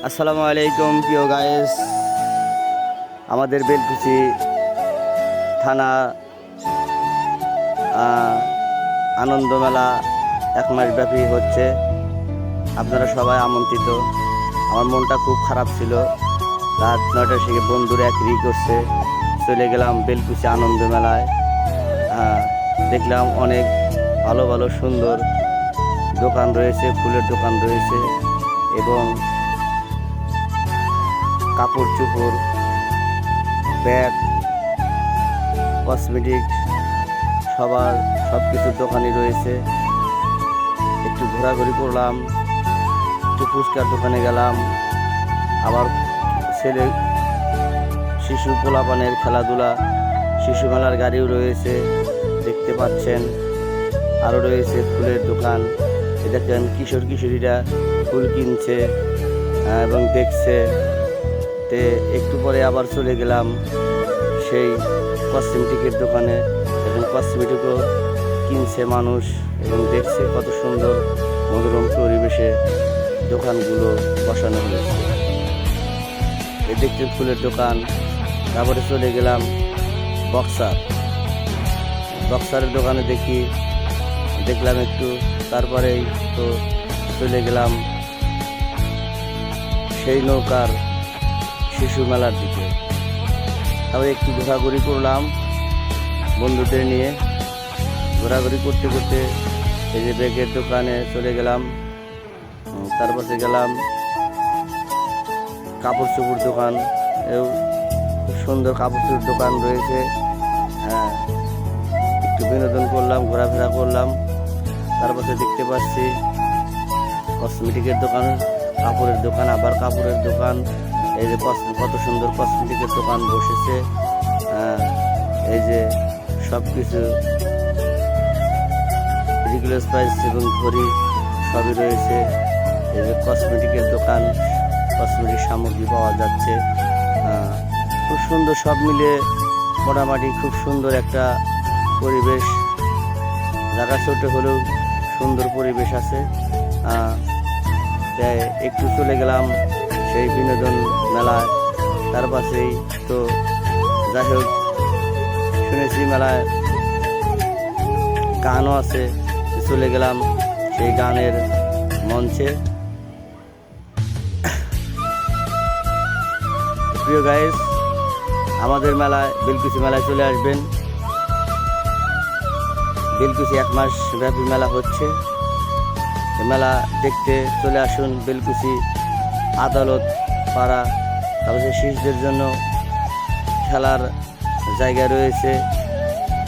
আসসালামু আলাইকুম প্রিয় গায়েস। আমাদের বেলকুচি থানা আনন্দ মেলা 1 মাস ব্যাপী হচ্ছে। আপনারা সবাই আমন্ত্রিত। আমার মনটা খুব খারাপ ছিল। রাত 9টার থেকে বন্ধুরা একই করছে, চলে গেলাম বেলকুচি আনন্দ মেলায়। দেখলাম অনেক ভালো ভালো সুন্দর দোকান রয়েছে, ফুলের দোকান রয়েছে এবং কাপড় চোপড়, ব্যাগ, কসমেটিক্স সব কিছুর দোকানই রয়েছে। একটু ঘোরাঘুরি করলাম, একটু ফুচকার দোকানে গেলাম, আবার শিশু পোলাপানের খেলাধুলা, শিশু মেলার গাড়িও রয়েছে দেখতে পাচ্ছেন। আরও রয়েছে ফুলের দোকান। দেখেন কিশোর কিশোরীরা ফুল কিনছে এবং দেখছে। একটু পরে আবার চলে গেলাম সেই কসমেটিকের দোকানে, এবং কসমেটিকও কিনছে মানুষ এবং দেখছে কত সুন্দর মনোরম পরিবেশে দোকানগুলো বসানো হয়েছে। দেখতে ফুলের দোকান। তারপরে চলে গেলাম বক্সারের দোকানে দেখলাম একটু। তারপরেই তো চলে গেলাম সেই নৌকার শিশু মেলার দিকে। তারপরে একটু ঘোরাঘুরি করলাম বন্ধুদের নিয়ে। ঘোরাঘুরি করতে করতে এই যে ব্যাগের দোকানে চলে গেলাম। তারপরে গেলাম কাপড় চোপড় দোকান। এও খুব সুন্দর কাপড় চোপড় দোকান রয়েছে। একটু বিনোদন করলাম, ঘোরাফেরা করলাম। তারপরে দেখতে পাচ্ছি কসমেটিকের দোকান, কাপড়ের দোকান, আবার কাপড়ের দোকান। এই যে কত সুন্দর কসমেটিকের দোকান বসেছে। এই যে সব কিছু রিগুলার প্রাইস এবং ঘড়ি সবই রয়েছে। এই যে কসমেটিকের দোকান, কসমেটিক সামগ্রী পাওয়া যাচ্ছে। খুব সুন্দর, সব মিলে মোটামুটি খুব সুন্দর একটা পরিবেশ। জায়গা ছোট হলেও সুন্দর পরিবেশ আছে। তাই একটু চলে গেলাম সেই বিনোদন মেলায়। তার পাশেই তো যাই হোক, শুনেছি মেলায় গানও আছে। চলে গেলাম সেই গানের মঞ্চে। প্রিয় গাইস, আমাদের মেলায়, বেলকুচি মেলায় চলে আসবেন। বেলকুচি 1 মাস ব্যাপী মেলা হচ্ছে। মেলা দেখতে চলে আসুন বেলকুচি আদালত পাড়া। তারপরে শিশুদের জন্য খেলার জায়গা রয়েছে।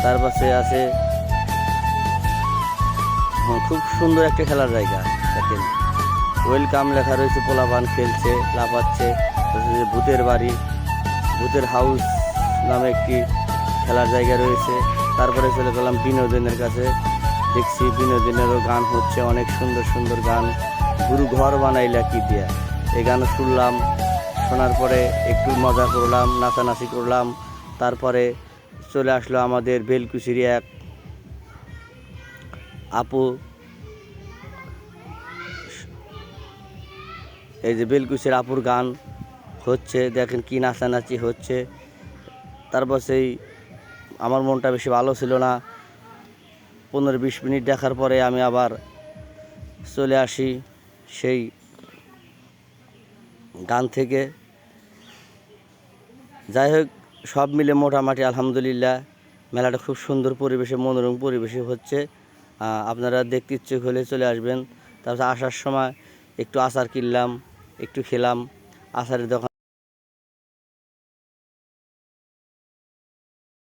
তার পাশে আছে খুব সুন্দর একটা খেলার জায়গা। দেখেন ওয়েলকাম লেখা রয়েছে, পোলাপান খেলছে, লাফাচ্ছে। ভূতের বাড়ি, ভূতের হাউস নামে একটি খেলার জায়গা রয়েছে। তারপরে চলে গেলাম বিনোদনের কাছে। দেখছি বিনোদনেরও গান হচ্ছে, অনেক সুন্দর সুন্দর গান। গুরু ঘর বানাইলা কি দিয়া, এই গানও শুনলাম। শোনার পরে একটু মজা করলাম, নাচানাচি করলাম। তারপরে চলে আসলো আমাদের বেলকুচির এক আপু। এই যে বেলকুচির আপুর গান হচ্ছে, দেখেন কি নাচানাচি হচ্ছে। তারপর সেই আমার মনটা বেশি ভালো ছিল না। 15-20 মিনিট দেখার পরে আমি আবার চলে আসি সেই গান থেকে। যাই হোক, সব মিলে মোটামুটি আলহামদুলিল্লাহ মেলাটা খুব সুন্দর পরিবেশে, মনোরম পরিবেশে হচ্ছে। আপনারা দেখতে ইচ্ছে হলে চলে আসবেন। তারপর আসার সময় একটু আচার কিনলাম, একটু খেলাম। আচারের দোকান